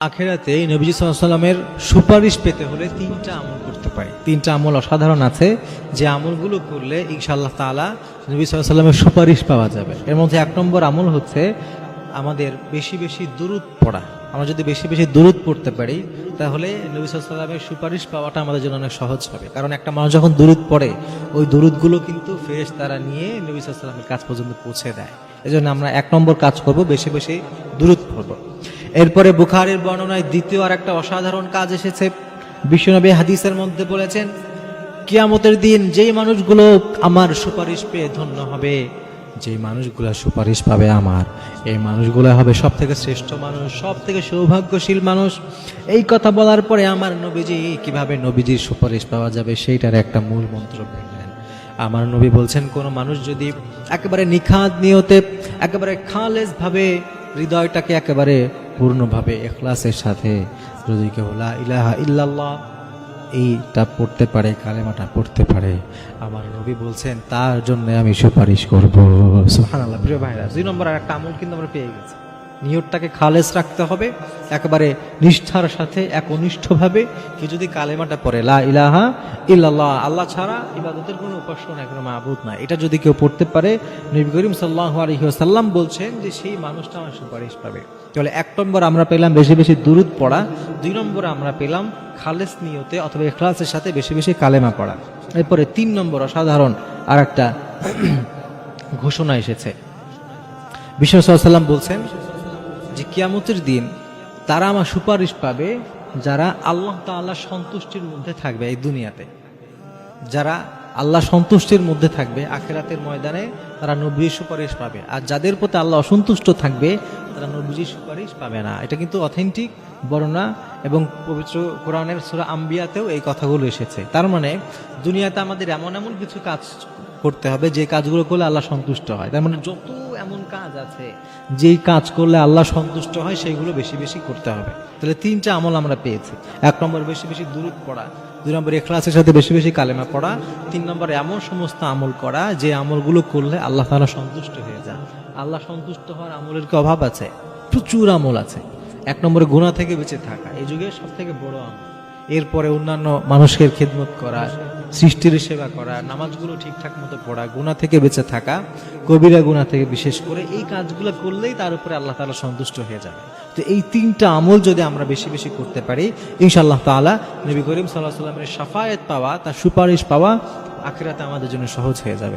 আখেরাতে নবীজি সাল্লাল্লাহু আলাইহি ওয়াসাল্লামের সুপারিশ পেতে হলে তিনটা আমল করতে পারি। তিনটা আমল অসাধারণ আছে, যে আমলগুলো করলে ইনশাআল্লাহ তাআলা নবী সাল্লাল্লাহু আলাইহি ওয়াসাল্লামের সুপারিশ পাওয়া যাবে। এর মধ্যে এক নম্বর আমল হচ্ছে আমাদের বেশি বেশি দুরূদ পড়া। আমরা যদি বেশি বেশি দুরূদ পড়তে পারি তাহলে নবী সাল্লাল্লাহু আলাইহি ওয়াসাল্লামের সুপারিশ পাওয়াটা আমাদের জন্য অনেক সহজ হবে। কারণ একটা মানুষ যখন দুরূদ পড়ে ওই দুরূদগুলো কিন্তু ফেরেশতারা নিয়ে নবী সাল্লাল্লাহু আলাইহি ওয়াসাল্লামের কাছ পর্যন্ত পৌঁছে দেয়। এজন্য আমরা এক নম্বর কাজ করব, বেশি বেশি দুরূদ পড়ব। এরপরে বুখারীর বর্ণনায় দ্বিতীয় আর একটা অসাধারণ কাজ এসেছে। বিশ্বনবী হাদিসের মধ্যে বলেছেন, কিয়ামতের দিন যেই মানুষগুলো আমার সুপারিশ পেয়ে ধন্য হবে, যেই মানুষগুলো সুপারিশ পাবে আমার, এই মানুষগুলো হবে সব থেকে শ্রেষ্ঠ মানুষ, সব থেকে সৌভাগ্যশীল মানুষ। এই কথা বলার পরে আমার নবীজি কিভাবে নবীজির সুপারিশ পাওয়া যাবে সেইটার একটা মূল মন্ত্র বললেন। আমার নবী বলছেন, কোন মানুষ যদি একেবারে নিখাত নিয়তে, একেবারে খালেস ভাবে, হৃদয়টাকে একেবারে পূর্ণভাবে ইখলাসের সাথে যদি কেউ লা ইলাহা ইল্লাল্লাহ এইটা পড়তে পারে, কালেমাটা পড়তে পারে, আমার নবী বলছেন তার জন্য আমি সুপারিশ করব। সুবহানাল্লাহ। প্রিয় ভাইরা, দুই নম্বর আর একটা আমল কিন্তু আমরা পেয়ে গেছি। নিয়তটাকে খালেস রাখতে হবে, একেবারে নিষ্ঠার সাথে একনিষ্ঠভাবে কেউ যদি কালেমাটা পড়ে, লা ইলাহা ইল্লাল্লাহ, আল্লাহ ছাড়া ইবাদতের কোনো উপাস্য নাই, কোনো মাবুদ নাই, এটা যদি কেউ পড়তে পারে, নবী করিম সাল্লাল্লাহু আলাইহি ওয়াসাল্লাম বলছেন যে সেই মানুষটা আমার সুপারিশ পাবে। তাহলে এক নম্বর আমরা পেলাম বেশি বেশি দুরূদ পড়া, দুই নম্বরে আমরা পেলাম খালেস নিয়তে অথবা ইখলাসের সাথে বেশি বেশি কালেমা পড়া। এরপরে তিন নম্বর অসাধারণ আর একটা ঘোষণা এসেছে। বিশ্বনবী সাল্লাল্লাহু আলাইহি ওয়াসাল্লাম বলছেন যে কিয়ামতের দিন তারা আমার সুপারিশ পাবে যারা আল্লাহ তাআলার সন্তুষ্টির মধ্যে থাকবে। এই দুনিয়াতে যারা আল্লাহ সন্তুষ্টির মধ্যে থাকবে, আখিরাতের ময়দানে তারা নবীর সুপারিশ পাবে। আর যাদের প্রতি আল্লাহ অসন্তুষ্ট থাকবে তারা নবীর সুপারিশ পাবে না। এটা কিন্তু অথেন্টিক বর্ণনা এবং পবিত্র কোরআনের সূরা আম্বিয়াতেও এই কথাগুলো এসেছে। তার মানে দুনিয়াতে আমাদের এমন এমন কিছু কাজ করতে হবে যে কাজগুলো করলে আল্লাহ সন্তুষ্ট হয়। তার মানে যত এমন কাজ আছে যেই কাজ করলে আল্লাহ সন্তুষ্ট হয় সেইগুলো বেশি বেশি করতে হবে। তাহলে তিনটা আমল আমরা পেয়েছি। এক নম্বর বেশি বেশি দুরূদ পড়া, দুই নম্বর ইখলাসের সাথে বেশি বেশি কালেমা পড়া, তিন নম্বর এমন সমস্ত আমল করা যে আমলগুলো করলে আল্লাহ তাআলা সন্তুষ্ট হয়ে যান। আল্লাহ সন্তুষ্ট হওয়ার আমলের কি অভাব আছে? প্রচুর আমল আছে। এক নম্বরে গুনাহ থেকে বেঁচে থাকা, এই যুগে সব থেকে বড় আমল। এরপরে অন্যান্য মানুষের খেদমত করা, সৃষ্টির সেবা করা, নামাজগুলো ঠিকঠাক মতো পড়া, গুনাহ থেকে বেঁচে থাকা, কবিরা গুনাহ থেকে বিশেষ করে, এই কাজগুলো করলেই তার উপরে আল্লাহ তাআলা সন্তুষ্ট হয়ে যাবে। তো এই তিনটা আমল যদি আমরা বেশি বেশি করতে পারি, ইনশাআল্লাহ তাআলা নবী করিম সাল্লাল্লাহু আলাইহি ওয়াসাল্লামের শাফায়াত পাওয়া, তার সুপারিশ পাওয়া আখিরাতে আমাদের জন্য সহজ হয়ে যাবে।